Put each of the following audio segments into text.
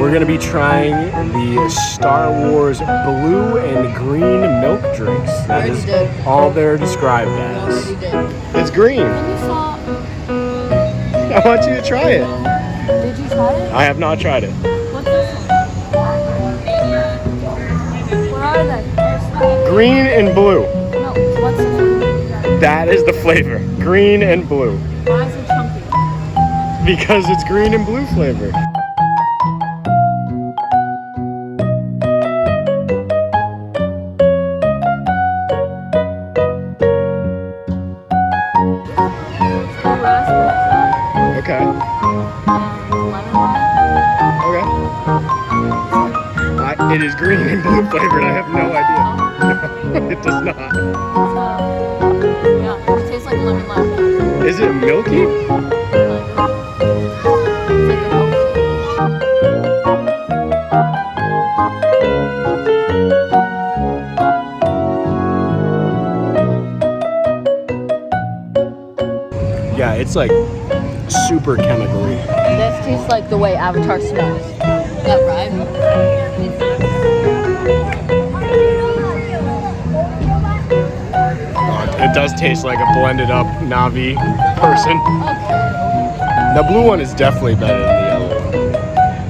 We're gonna be trying the Star Wars blue and green milk drinks. That is all they're described as. It's green. I want you to try it. Did you try it? I have not tried it. What's this one? What are they? Green and blue. No, what's this one? That is the flavor. Green and blue. Why is it chunky? Because it's green and blue flavor. Okay. Okay. It is green and blue flavored. I have no idea. No, it does not. Yeah, it tastes like lemon lime. Is it milky? Yeah, it's like super chemical-y. This tastes like the way Avatar smells. Yeah, right? It does taste like a blended up Navi person. Okay. The blue one is definitely better than the yellow one.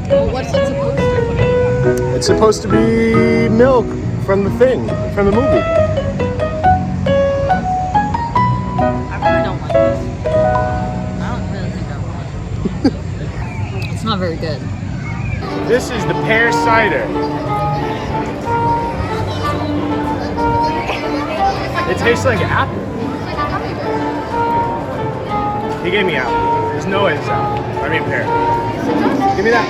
Well, what's it supposed to be? It's supposed to be milk from the thing, from the movie. I really don't like this. I don't really think I want it. It's not very good. This is the pear cider. It tastes like apple. He gave me apple. There's no way it's apple. I mean pear. Give me that.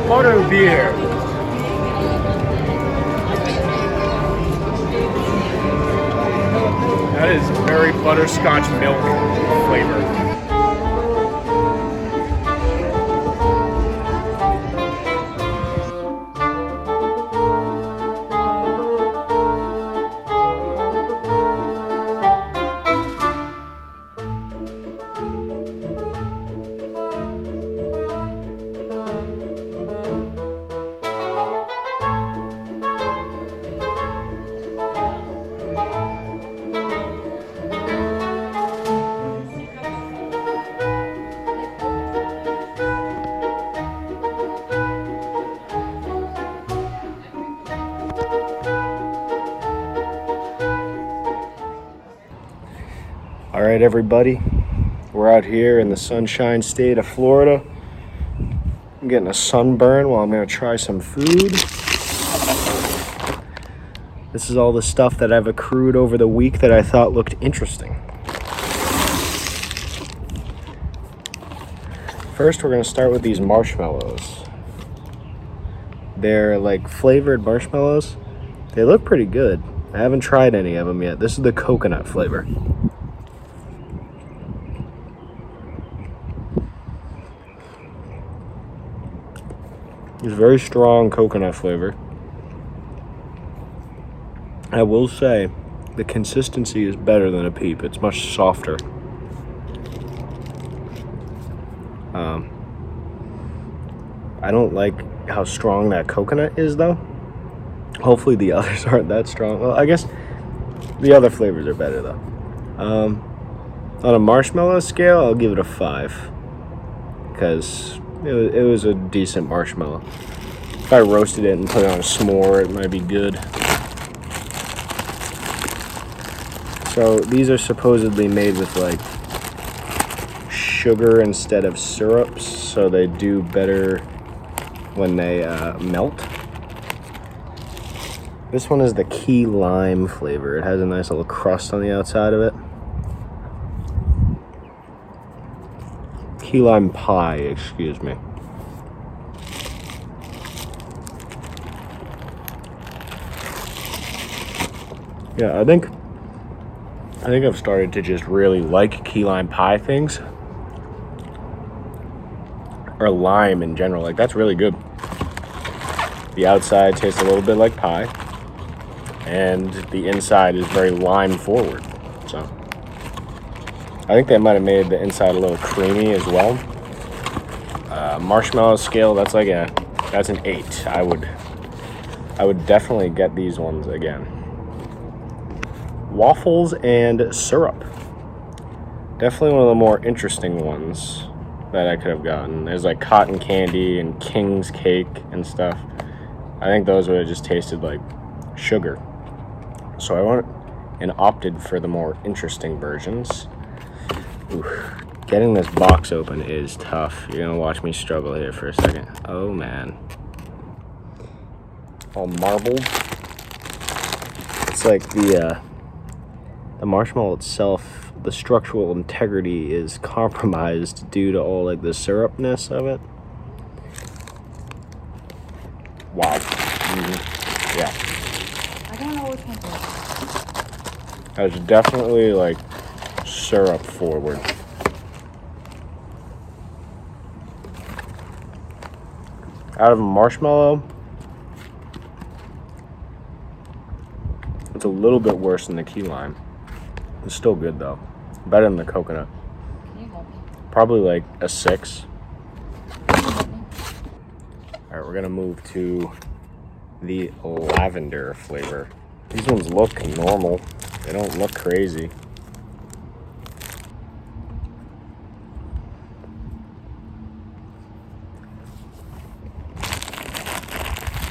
Butter beer. That is very butterscotch milk flavor. All right, everybody, we're out here in the sunshine state of Florida. I'm getting a sunburn while I'm gonna try some food. This is all the stuff that I've accrued over the week that I thought looked interesting. First, we're gonna start with these marshmallows. They're like flavored marshmallows. They look pretty good. I haven't tried any of them yet. This is the coconut flavor. It's very strong coconut flavor. I will say the consistency is better than a Peep. It's much softer. I don't like how strong that coconut is though. Hopefully the others aren't that strong. Well, I guess the other flavors are better though. On a marshmallow scale, I'll give it a 5 because it was a decent marshmallow. If I roasted it and put it on a s'more, it might be good. So these are supposedly made with like sugar instead of syrups, so they do better when they melt. This one is the key lime flavor. It has a nice little crust on the outside of it. Key lime pie, excuse me. Yeah, I think I've started to just really like key lime pie things. Or lime in general, like that's really good. The outside tastes a little bit like pie. and the inside is very lime forward. So I think they might have made the inside a little creamy as well. Marshmallow scale, that's an 8. I would definitely get these ones again. Waffles and syrup. Definitely one of the more interesting ones that I could have gotten. There's like cotton candy and king's cake and stuff. I think those would have just tasted like sugar. So I went and opted for the more interesting versions. Ooh, getting this box open is tough. You're gonna watch me struggle here for a second. Oh man. All marbled. It's like the marshmallow itself, the structural integrity is compromised due to all like the syrupness of it. Wow. Yeah. I don't know which one's which. That's definitely like syrup forward. Out of a marshmallow, it's a little bit worse than the key lime. It's still good though. Better than the coconut. Can you help me? Probably like a 6. Can you help me? Alright, we're gonna move to the lavender flavor. These ones look normal. They don't look crazy.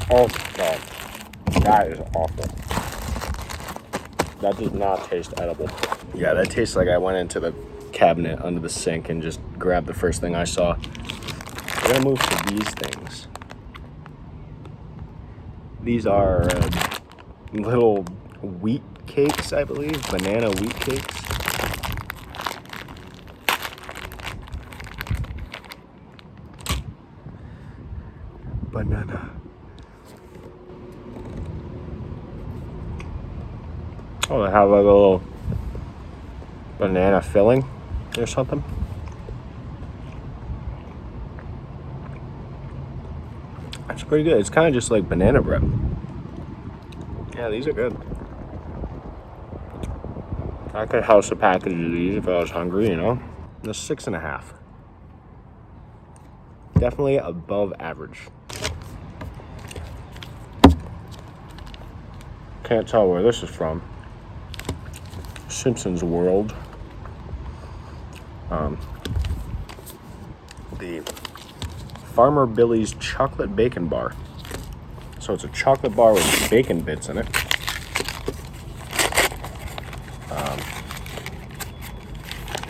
Oh god, that is awful. That does not taste edible. Yeah, that tastes like I went into the cabinet under the sink and just grabbed the first thing I saw. We're gonna move to these things. These are little wheat cakes, I believe. Banana wheat cakes. Banana. Oh, they have like a little banana filling or something. That's pretty good. It's kind of just like banana bread. Yeah, these are good. I could house a package of these if I was hungry, you know. The 6.5. Definitely above average. Can't tell where this is from. Simpsons World. The Farmer Billy's chocolate bacon bar. So it's a chocolate bar with bacon bits in it.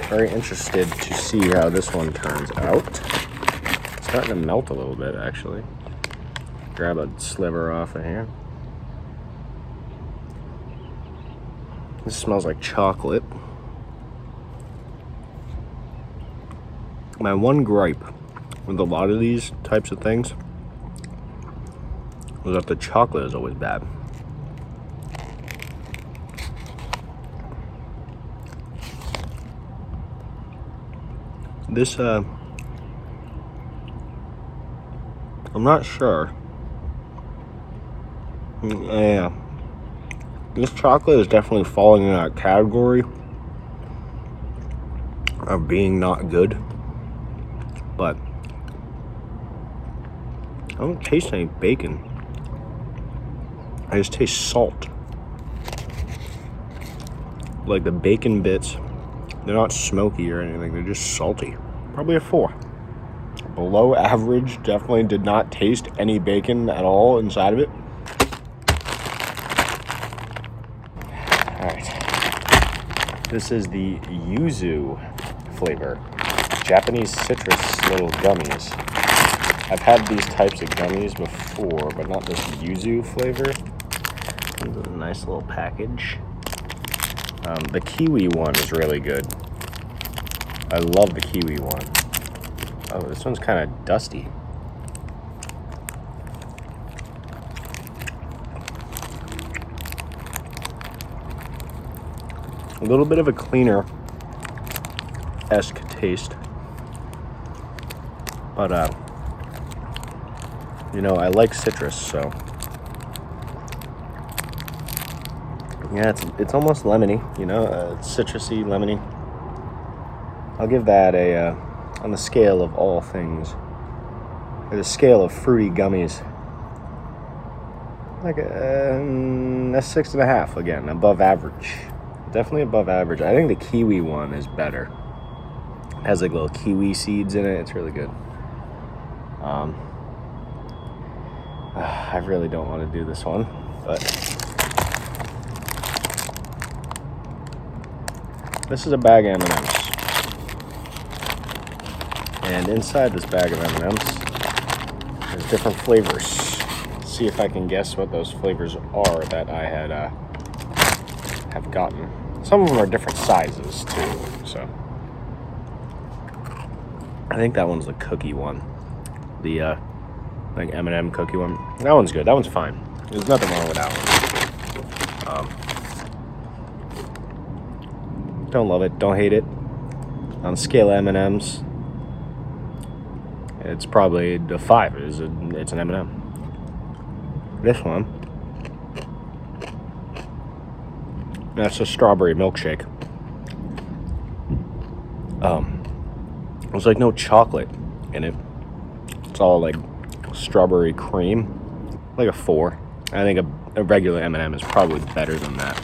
Very interested to see how this one turns out. It's starting to melt a little bit, actually. Grab a sliver off of here. This smells like chocolate. My one gripe with a lot of these types of things was that the chocolate is always bad. This, I'm not sure. Yeah. This chocolate is definitely falling in that category of being not good. But I don't taste any bacon. I just taste salt. Like the bacon bits, they're not smoky or anything, they're just salty. Probably a 4. Below average, definitely did not taste any bacon at all inside of it. Alright. This is the yuzu flavor. Japanese citrus little gummies. I've had these types of gummies before, but not this yuzu flavor. This is a nice little package. The kiwi one is really good. I love the kiwi one. Oh, this one's kind of dusty. A little bit of a cleaner-esque taste. But, you know, I like citrus, so. Yeah, it's almost lemony, you know, it's citrusy, lemony. I'll give that a, on the scale of all things, or the scale of fruity gummies, like a 6.5, again, above average. Definitely above average. I think the kiwi one is better. It has like little kiwi seeds in it. It's really good. I really don't want to do this one, but this is a bag of M&Ms. And inside this bag of M&Ms, there's different flavors. See if I can guess what those flavors are that I had have gotten. Some of them are different sizes too, so I think that one's the cookie one, the like M&M cookie one. That one's good. That one's fine. There's nothing wrong with that one. Don't love it. Don't hate it. On the scale of M&Ms, it's probably the 5. It's an M&M. This one, that's a strawberry milkshake. There's like no chocolate in it. It's all like strawberry cream, like a 4. I think a regular M&M is probably better than that.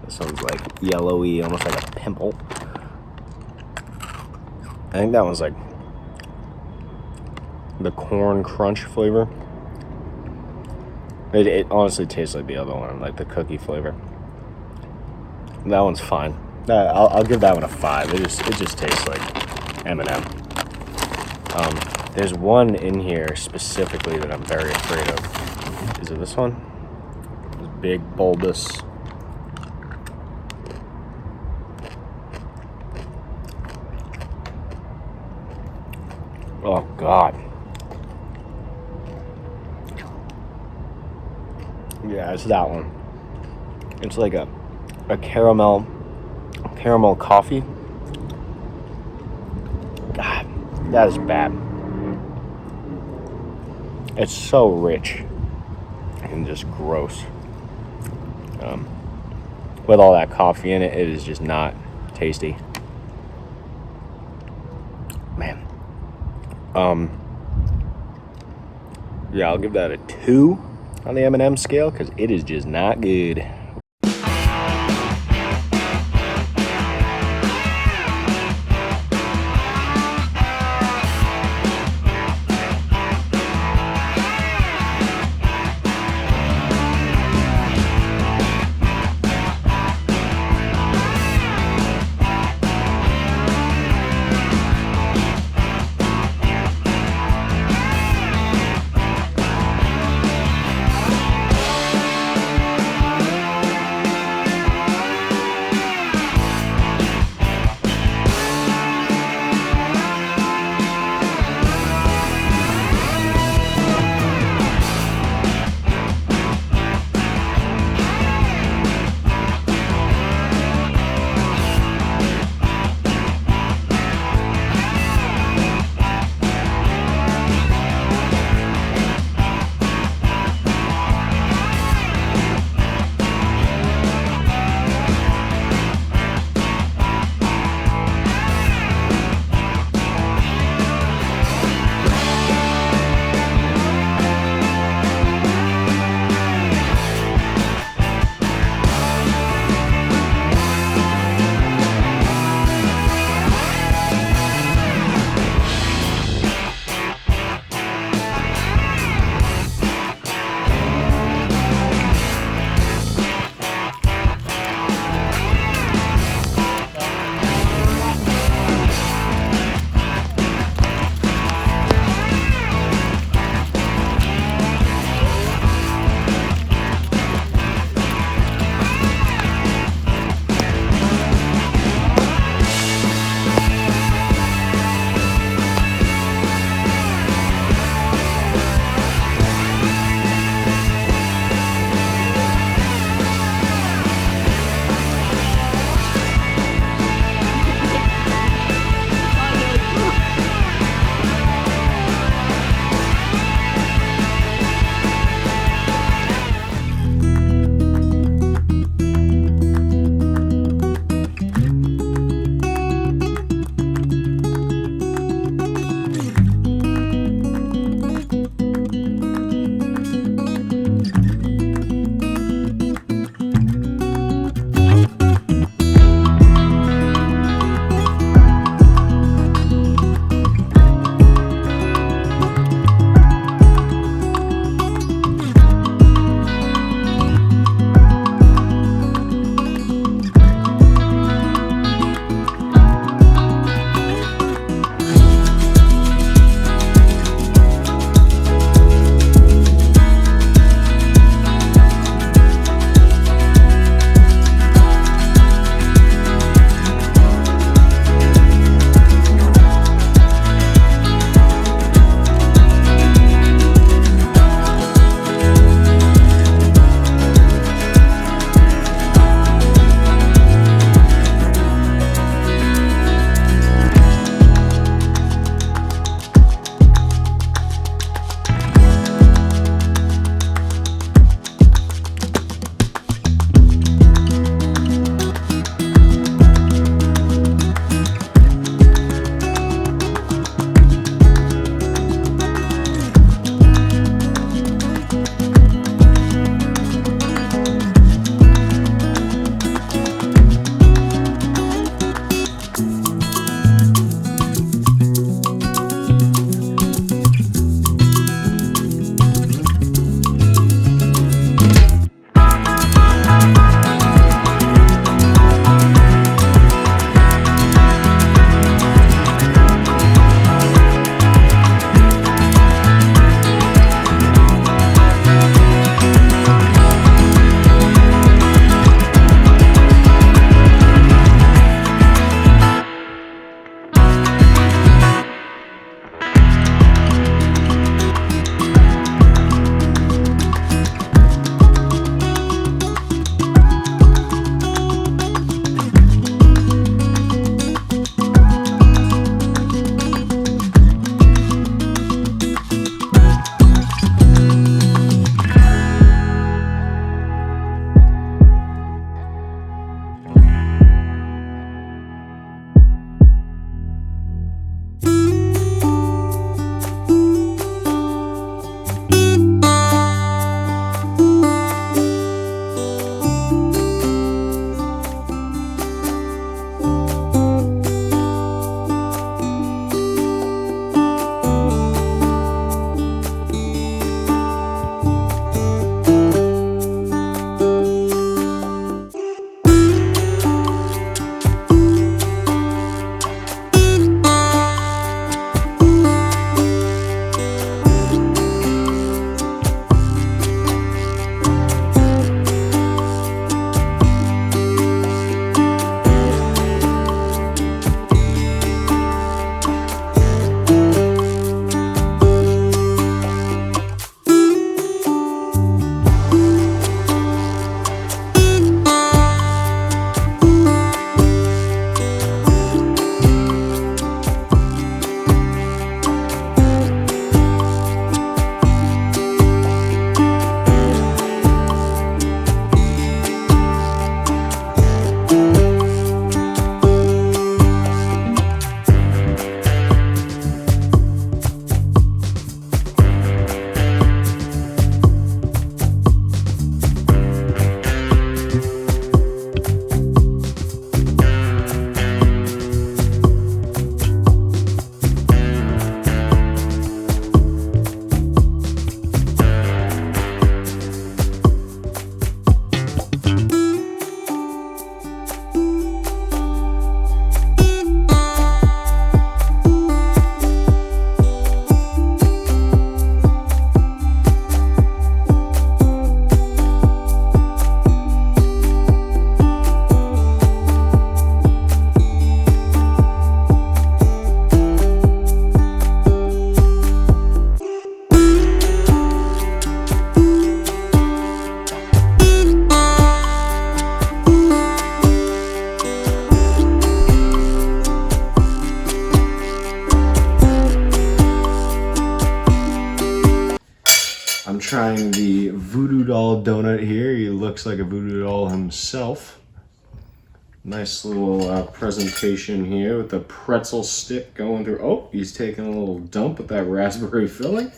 This one's like yellowy, almost like a pimple. I think that one's like the corn crunch flavor. It honestly tastes like the other one, like the cookie flavor. That one's fine. I'll give that one a 5. It just tastes like M&M. There's one in here specifically that I'm very afraid of. Is it this one? This big bulbous. Oh God. Yeah, it's that one. It's like a caramel coffee. God, that is bad. It's so rich and just gross. With all that coffee in it, it is just not tasty. Man. Yeah, I'll give that a 2 on the M&M scale because it is just not good. I'm trying the voodoo doll donut here. He looks like a voodoo doll himself. Nice little presentation here with the pretzel stick going through. Oh, he's taking a little dump with that raspberry filling.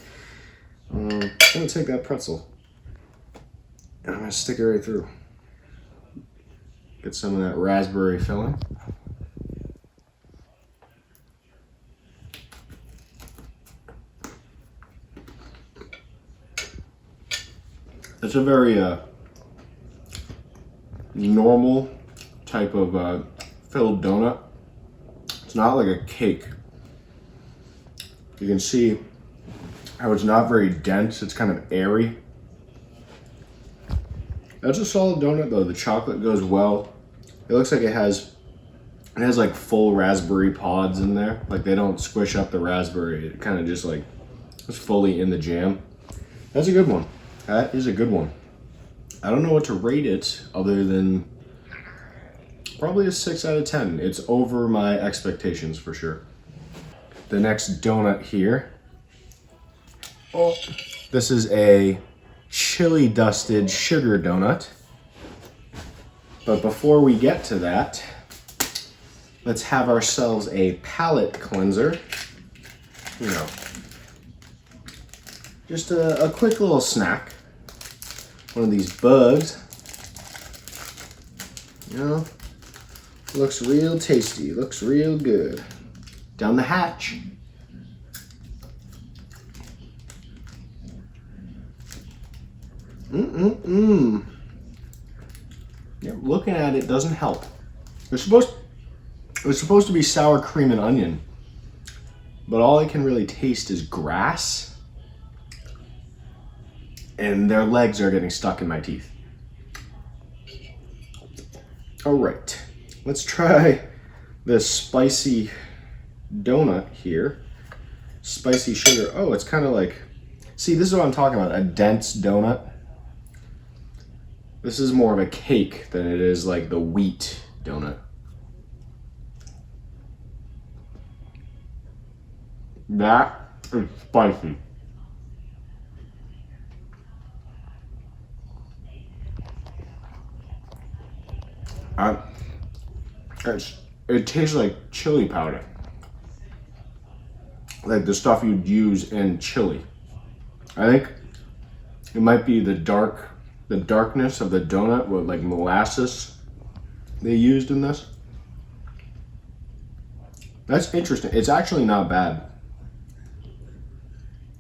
I'm gonna take that pretzel and I'm gonna stick it right through. Get some of that raspberry filling. It's a very normal type of filled donut. It's not like a cake. You can see how it's not very dense. It's kind of airy. That's a solid donut though. The chocolate goes well. It looks like it has like full raspberry pods in there. Like they don't squish up the raspberry. It kind of just like is fully in the jam. That's a good one. That is a good one. I don't know what to rate it other than probably a 6 out of 10. It's over my expectations for sure. The next donut here. Oh, this is a chili dusted sugar donut. But before we get to that, let's have ourselves a palate cleanser. You know, just a quick little snack. One of these bugs. You know, looks real tasty, looks real good. Down the hatch. Yeah, looking at it doesn't help. It's supposed to be sour cream and onion, but all I can really taste is grass. And their legs are getting stuck in my teeth. All right, let's try this spicy donut here. Spicy sugar. Oh, it's kind of like, see, this is what I'm talking about, a dense donut. This is more of a cake than it is like the wheat donut. That is spicy. It tastes like chili powder. Like the stuff you'd use in chili. I think it might be the darkness of the donut with like molasses they used in this. That's interesting. It's actually not bad.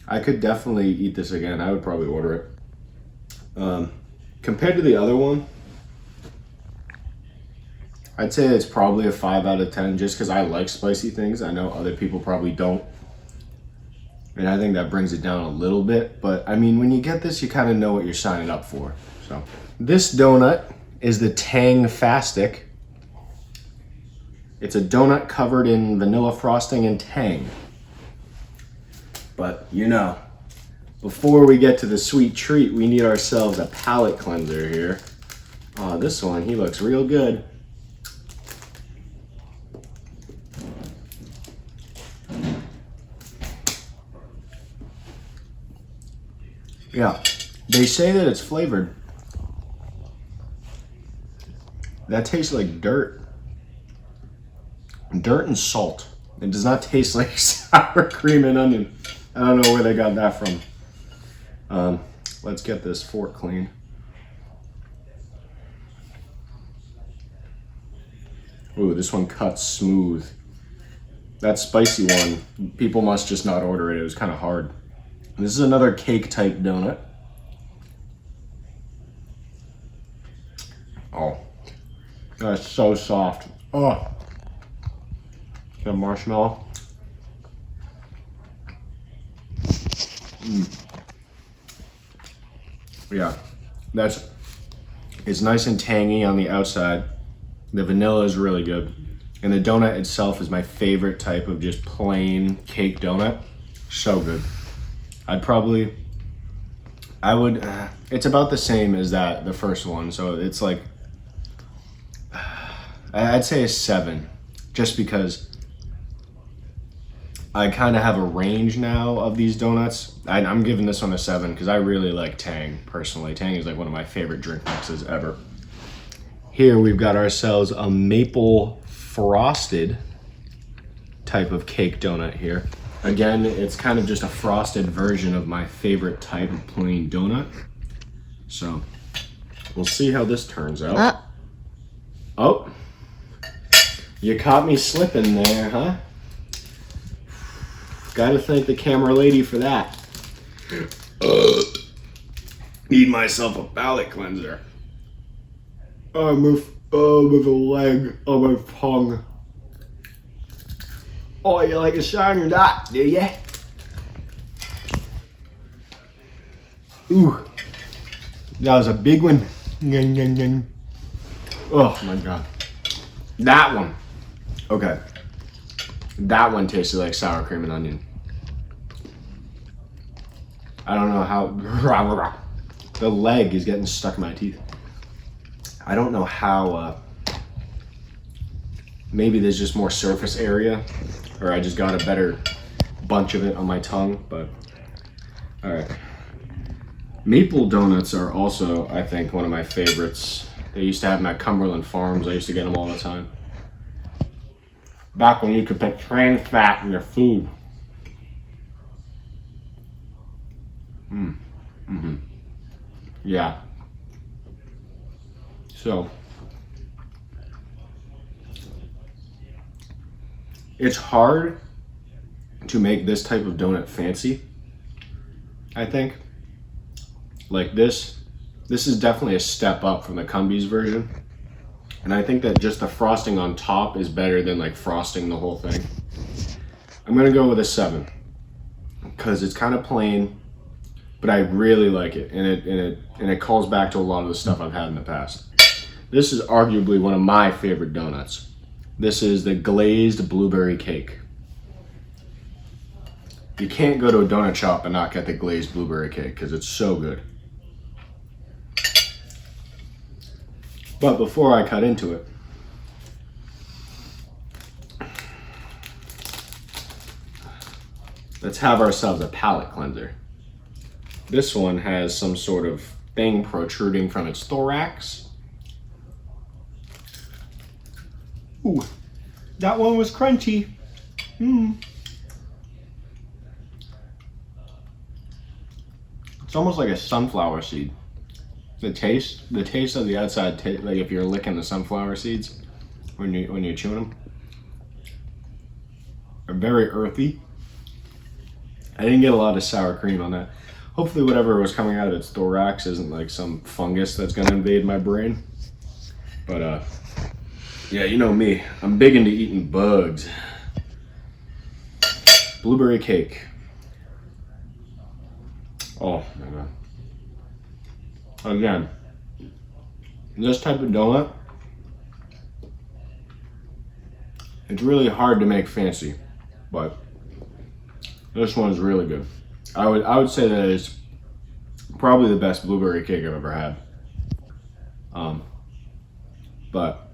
I could definitely eat this again. I would probably order it. Compared to the other one, I'd say it's probably a 5 out of 10 just because I like spicy things. I know other people probably don't. And I think that brings it down a little bit. But I mean, when you get this, you kind of know what you're signing up for. So this donut is the Tang Fastic. It's a donut covered in vanilla frosting and tang. But you know, before we get to the sweet treat, we need ourselves a palate cleanser here. This one, he looks real good. Yeah, they say that it's flavored. That tastes like dirt. Dirt and salt. It does not taste like sour cream and onion. I don't know where they got that from. Let's get this fork clean. Ooh, this one cuts smooth. That spicy one, people must just not order it. It was kind of hard. This is another cake type donut. Oh, that's so soft. Oh, the marshmallow. Yeah, it's nice and tangy on the outside. The vanilla is really good. And the donut itself is my favorite type of just plain cake donut. So good. It's about the same as the first one. So it's like, I'd say a 7, just because I kind of have a range now of these donuts. I'm giving this one a 7 because I really like Tang personally. Tang is like one of my favorite drink mixes ever. Here we've got ourselves a maple frosted type of cake donut here. Again, it's kind of just a frosted version of my favorite type of plain donut. So we'll see how this turns out. Oh, you caught me slipping there, huh? Gotta thank the camera lady for that. Need myself a palate cleanser. With a leg on my tongue. Oh, you like a shiny dot, do ya? Ooh, that was a big one. Oh my god. That one. Okay. That one tasted like sour cream and onion. I don't know how. The leg is getting stuck in my teeth. I don't know how. Maybe there's just more surface area, or I just got a better bunch of it on my tongue, but alright. Maple donuts are also, I think, one of my favorites. They used to have them at Cumberland Farms. I used to get them all the time. Back when you could put trans fat in your food. Yeah. So, it's hard to make this type of donut fancy, I think. Like this is definitely a step up from the Cumbies version. And I think that just the frosting on top is better than like frosting the whole thing. I'm gonna go with a 7 because it's kind of plain, but I really like it, and it calls back to a lot of the stuff I've had in the past. This is arguably one of my favorite donuts. This is the glazed blueberry cake. You can't go to a donut shop and not get the glazed blueberry cake because it's so good. But before I cut into it, let's have ourselves a palate cleanser. This one has some sort of thing protruding from its thorax. Ooh, that one was crunchy. It's almost like a sunflower seed. The taste of the outside, like if you're licking the sunflower seeds when you're chewing them, are very earthy. I didn't get a lot of sour cream on that. Hopefully whatever was coming out of its thorax isn't like some fungus that's gonna invade my brain. But yeah, you know me, I'm big into eating bugs. Blueberry cake. Oh my god. Again, this type of donut, it's really hard to make fancy, but this one's really good. I would say that it's probably the best blueberry cake I've ever had. But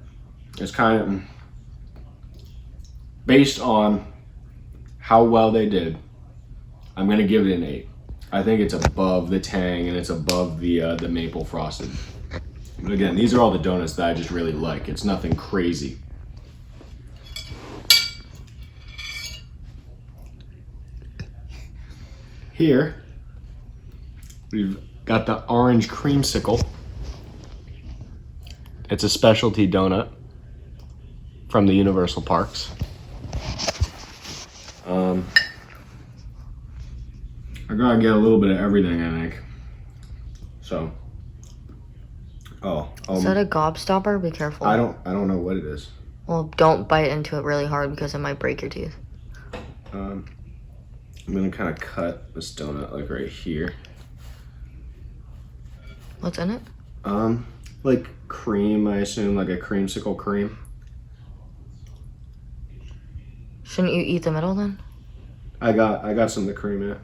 it's kind of based on how well they did. I'm gonna give it an 8. I think it's above the Tang and it's above the maple frosted. But again, these are all the donuts that I just really like. It's nothing crazy. Here, we've got the orange creamsicle. It's a specialty donut from the Universal Parks. I gotta get a little bit of everything, I think. So, is that a gobstopper? Be careful. I don't know what it is. Well, don't bite into it really hard because it might break your teeth. I'm gonna kind of cut this donut like right here. What's in it? Like cream, I assume, like a creamsicle cream. Shouldn't you eat the middle then? I got some of the cream in it.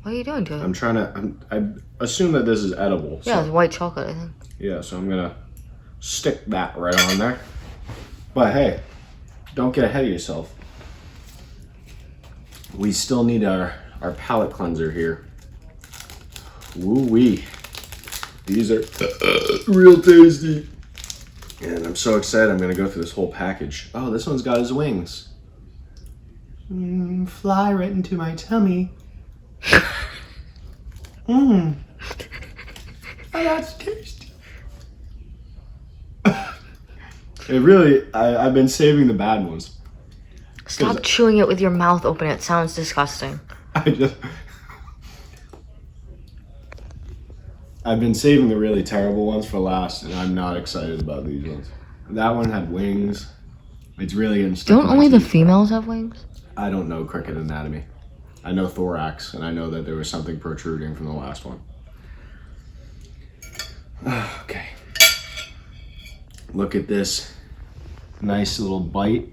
What are you doing to it? I'm trying to. I assume that this is edible. Yeah, it's white chocolate, I think. Yeah, so I'm gonna stick that right on there. But hey, don't get ahead of yourself. we still need our palate cleanser here. Woo-wee. These are real tasty. And I'm so excited I'm going to go through this whole package. Oh, this one's got his wings. Fly right into my tummy. Oh, that's tasty. It really, I've been saving the bad ones. Stop chewing it with your mouth open. It sounds disgusting. I've been saving the really terrible ones for last, and I'm not excited about these ones. That one had wings. It's really getting stuck. Don't only the females have wings? I don't know cricket anatomy. I know thorax, and I know that there was something protruding from the last one. Okay. Look at this nice little bite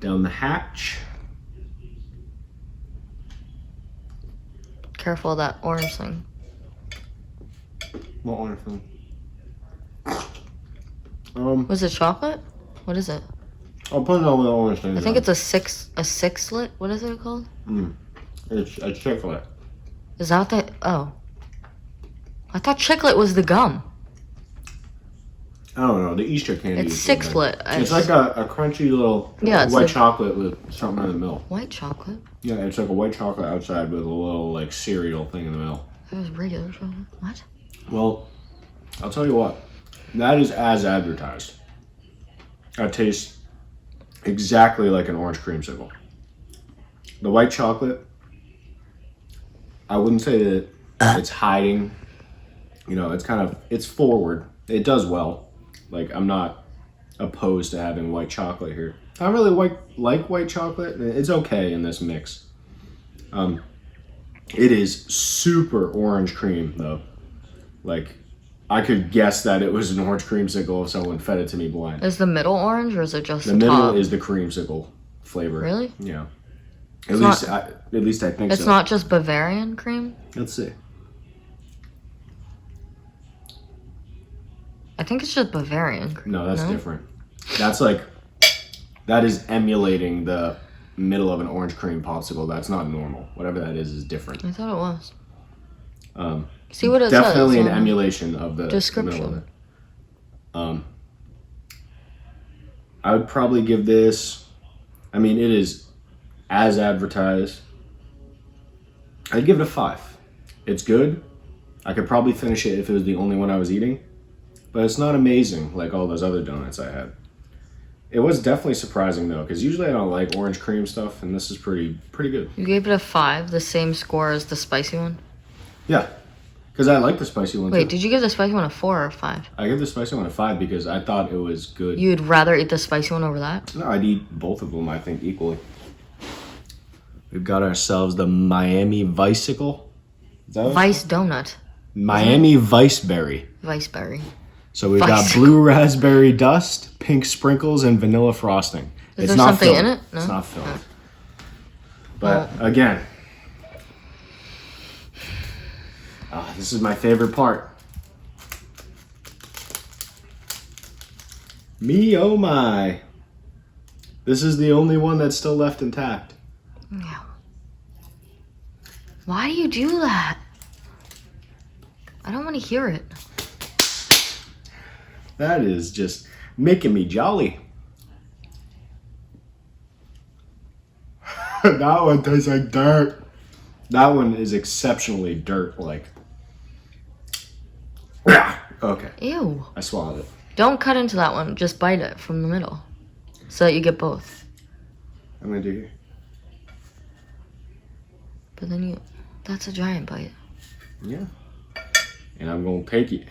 down the hatch. Careful of that orange thing. What orange thing? Was it chocolate? What is it? I'll put it on the orange thing. I think it's a sixlet. What is it called? It's a chiclet. Is that the? Oh, I thought chiclet was the gum. I don't know. The Easter candy. It's sixlet. It's like a crunchy little white chocolate with something in the middle. White chocolate? Yeah, it's like a white chocolate outside with a little like cereal thing in the middle. It was regular chocolate. What? Well, I'll tell you what. That is as advertised. That tastes exactly like an orange creamsicle. The white chocolate, I wouldn't say that it's hiding. You know, it's forward. It does well. Like, I'm not opposed to having white chocolate here. I don't really like white chocolate. It's okay in this mix. It is super orange cream, though. Like, I could guess that it was an orange creamsicle if someone fed it to me blind. Is the middle orange, or is it just the middle is the creamsicle flavor? Really? Yeah. At least I think so. It's not just Bavarian cream? Let's see. I think it's just Bavarian cream. No, that's different. That is emulating the middle of an orange cream popsicle. That's not normal. Whatever that is different. I thought it was. See what it definitely says. an emulation of the description. middle of it. I would probably give this. I mean, it is as advertised. I'd give it a 5. It's good. I could probably finish it if it was the only one I was eating, but it's not amazing like all those other donuts I had. It was definitely surprising though, because usually I don't like orange cream stuff, and this is pretty good. You gave it a 5, the same score as the spicy one? Yeah, because I like the spicy one. Wait, too. did you give the spicy one a 4 or a 5? I give the spicy one a 5 because I thought it was good. You'd rather eat the spicy one over that? No, I'd eat both of them, I think, equally. We've got ourselves the Miami Vicicle. Is that what Vice donut. Miami Viceberry. Viceberry. So we've got blue raspberry dust, pink sprinkles, and vanilla frosting. Is there something in it? No? It's not filled. But again, this is my favorite part. Me oh my. This is the only one that's still left intact. Yeah. Why do you do that? I don't want to hear it. That is just making me jolly. That one tastes like dirt. That one is exceptionally dirt-like. Okay. Ew. I swallowed it. Don't cut into that one. Just bite it from the middle so that you get both. I'm going to do here. But then that's a giant bite. Yeah. And I'm going to take it.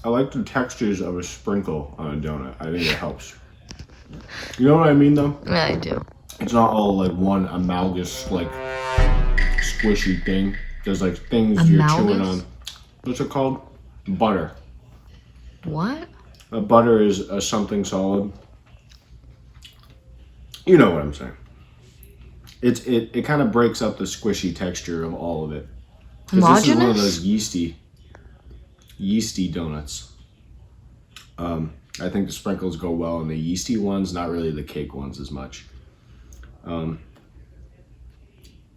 I like the textures of a sprinkle on a donut. I think it helps. You know what I mean, though? Yeah, I do. It's not all like one amalgamous, like squishy thing. There's like things you're chewing on. What's it called? Butter. What? A butter is a something solid. You know what I'm saying. It kind of breaks up the squishy texture of all of it. 'Cause this is one of those yeasty. yeasty donuts. I think the sprinkles go well in the yeasty ones, not really the cake ones as much.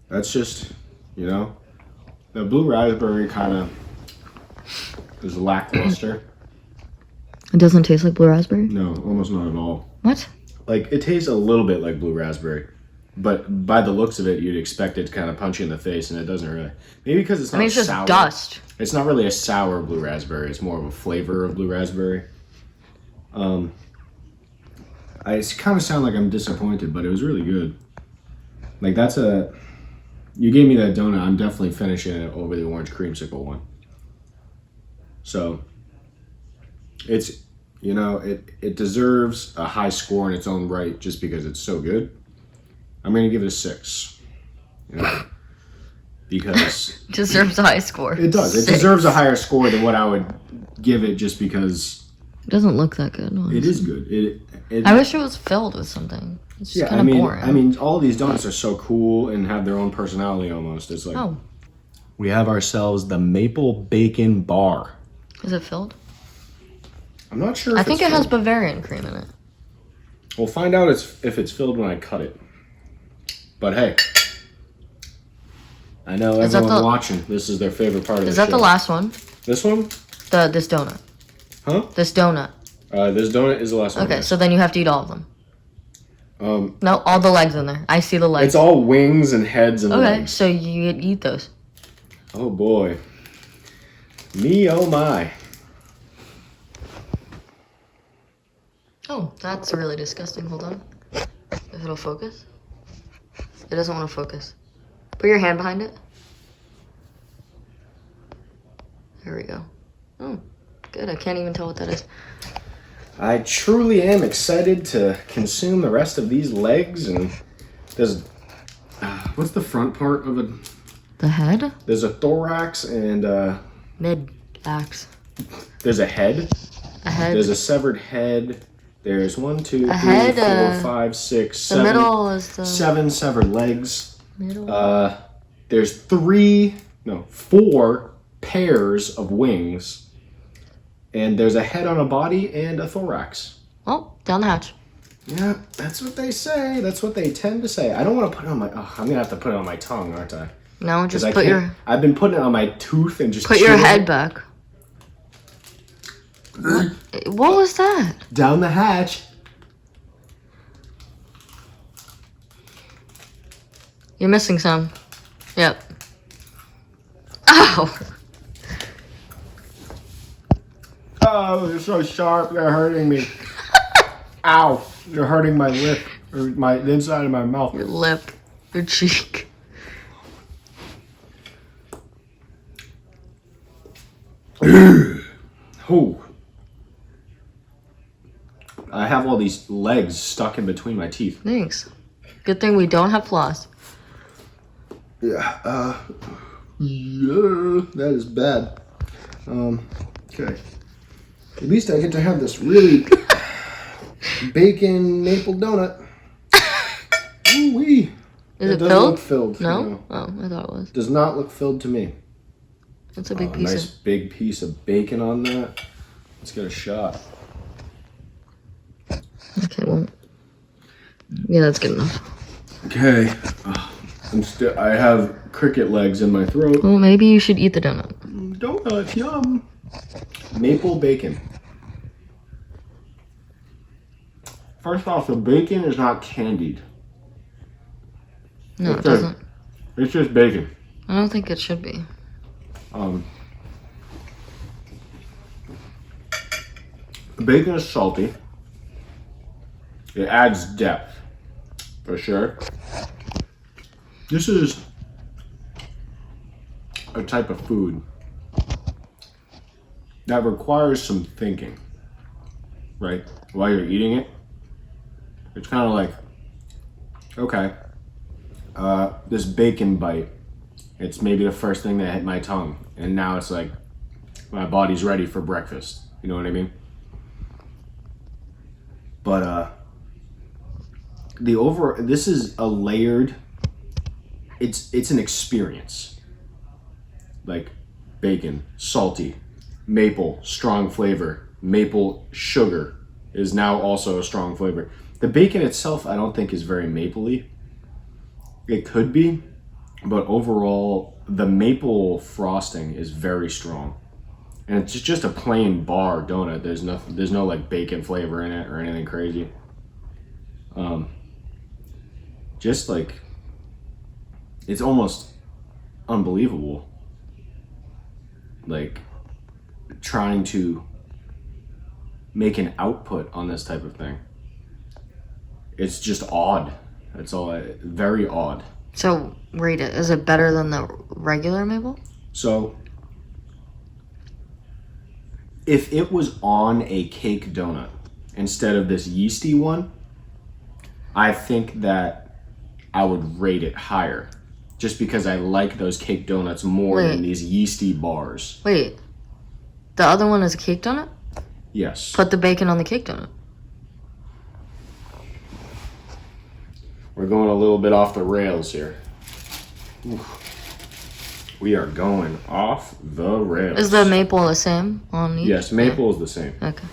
That's just, you know, the blue raspberry kind of is lackluster. It doesn't taste like blue raspberry? No, almost not at all. What? Like, it tastes a little bit like blue raspberry, but by the looks of it, you'd expect it to kind of punch you in the face, and it doesn't really. Maybe because it's not it's just sour. dust. It's not really a sour blue raspberry. It's more of a flavor of blue raspberry. I kind of sound like I'm disappointed, but it was really good. Like, you gave me that donut. I'm definitely finishing it over the orange creamsicle one. So, it's, you know, it deserves a high score in its own right just because it's so good. I'm going to give it a 6. You know, because... Deserves a high score. It does. It 6. deserves a higher score than what I would give it just because... It doesn't look that good. Honestly. It is good. I wish it was filled with something. It's just kind of boring. I mean, all these donuts are so cool and have their own personality almost. It's like, we have ourselves the maple bacon bar. Is it filled? I'm not sure. I think it has Bavarian cream in it. We'll find out if it's filled when I cut it. But hey, I know everyone watching. This is their favorite part of the show. Is that the last one? This one? This donut. Huh? This donut. This donut is the last one. Okay, so then you have to eat all of them. No, all the legs in there. I see the legs. It's all wings and heads and legs. Okay, so you eat those. Oh boy. Me oh my. Oh, that's really disgusting. Hold on. If it'll focus. It doesn't want to focus. Put your hand behind it. There we go. Oh, good. I can't even tell what that is. I truly am excited to consume the rest of these legs. And there's what's the front part of it? The head? There's a thorax and mid-ax. There's a head. A head. There's a severed head. There's 1, 2, 3, head, 4, 5, 6, the 7. Middle is the 7 severed legs. Middle. There's 4 pairs of wings. And there's a head on a body and a thorax. Oh, down the hatch. Yeah, that's what they say. That's what they tend to say. I don't want to put it on my... Oh, I'm going to have to put it on my tongue, aren't I? No, just put your... I've been putting it on my tooth and just... Put your head back. What was that? Down the hatch. You're missing some. Yep. Ow! Oh, you're so sharp. You're hurting me. Ow. You're hurting my lip. Or the inside of my mouth. Your lip. Your cheek. Oh. I have all these legs stuck in between my teeth. Thanks. Good thing we don't have floss. Yeah, yeah, that is bad. Okay. At least I get to have this really bacon maple donut. Ooh-wee. Is it doesn't filled? Look filled. No? Oh, I thought it was. Does not look filled to me. That's a big piece nice big piece of bacon on that. Let's get a shot. Okay, well. Yeah, that's good enough. Okay. I have cricket legs in my throat. Well, maybe you should eat the donut. Donut, yum. Maple bacon. First off, the bacon is not candied. No, it doesn't. It's just bacon. I don't think it should be. The bacon is salty. It adds depth, for sure. This is a type of food that requires some thinking, right? While you're eating it, it's kind of like, okay, this bacon bite, it's maybe the first thing that hit my tongue, and now it's like my body's ready for breakfast. You know what I mean? But this is a layered. It's an experience. Like bacon, salty, maple, strong flavor. Maple sugar is now also a strong flavor. The bacon itself, I don't think is very mapley. It could be, but overall, the maple frosting is very strong. And it's just a plain bar donut. There's no like bacon flavor in it or anything crazy. Just like, it's almost unbelievable. Like, trying to make an output on this type of thing. It's just odd. It's all very odd. So, rate it. Is it better than the regular maple? So, if it was on a cake donut instead of this yeasty one, I think that I would rate it higher. Just because I like those cake donuts more than these yeasty bars. Wait. The other one is a cake donut? Yes. Put the bacon on the cake donut. We're going a little bit off the rails here. Oof. We are going off the rails. Is the maple the same on each? Yes, maple is the same. Okay.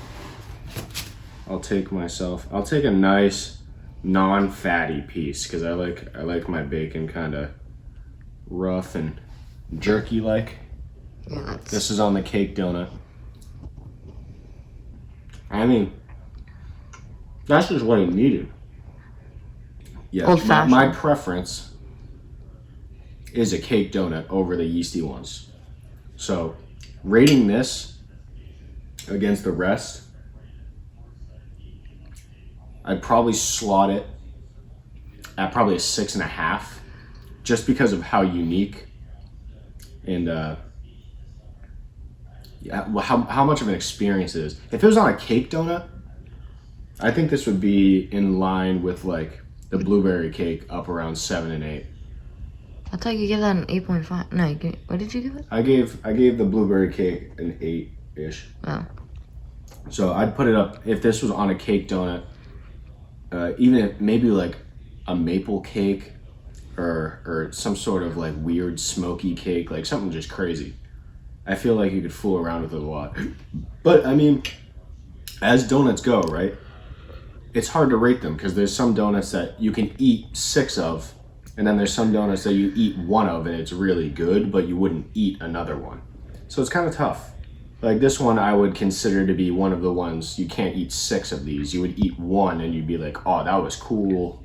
I'll take a nice non-fatty piece because I like my bacon kind of rough and jerky like. Yeah, This is on the cake donut. I mean, that's just what it needed. Yeah, old-fashioned. My preference is a cake donut over the yeasty ones. So, rating this against the rest, I'd probably slot it at probably a 6.5, just because of how unique and how much of an experience it is. If it was on a cake donut, I think this would be in line with like the blueberry cake, up around 7 and 8. I thought you gave that an 8.5. No, what did you give it? I gave the blueberry cake an 8-ish. Oh. So I'd put it up if this was on a cake donut, even if maybe like a maple cake or some sort of like weird smoky cake, like something just crazy. I feel like you could fool around with it a lot. But I mean, as donuts go, right? It's hard to rate them because there's some donuts that you can eat 6 of, and then there's some donuts that you eat 1 of and it's really good, but you wouldn't eat another one. So it's kind of tough. Like this one I would consider to be one of the ones you can't eat 6 of these. You would eat 1 and you'd be like, oh, that was cool.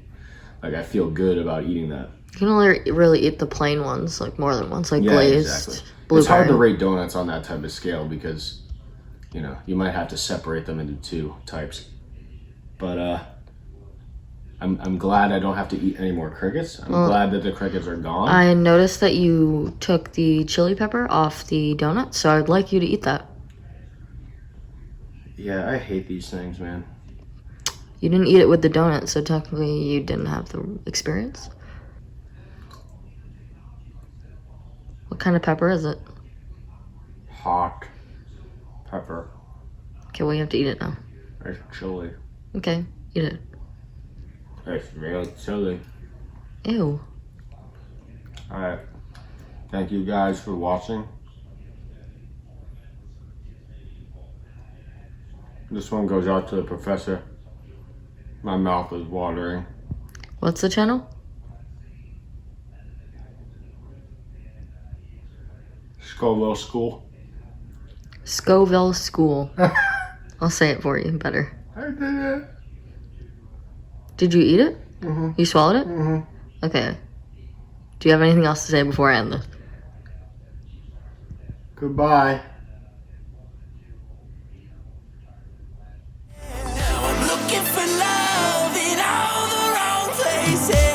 Like I feel good about eating that. You can only really eat the plain ones, like more than once, like Yeah, glazed. exactly. Blueberry. It's hard to rate donuts on that type of scale because, you know, you might have to separate them into 2 types. But I'm glad I don't have to eat any more crickets. I'm glad that the crickets are gone. I noticed that you took the chili pepper off the donut, so I'd like you to eat that. Yeah, I hate these things, man. You didn't eat it with the donut, so technically you didn't have the experience. What kind of pepper is it? Hot pepper. Okay, well, you have to eat it now. It's chili. Okay, eat it. It's real chili. Ew. Alright. Thank you guys for watching. This one goes out to the professor. My mouth is watering. What's the channel? Scoville School. Scoville School. I'll say it for you better. I did it. Did you eat it? Mm-hmm. You swallowed it? Mm-hmm. Okay. Do you have anything else to say before I end this? Goodbye. Now I'm looking for love in all the wrong places.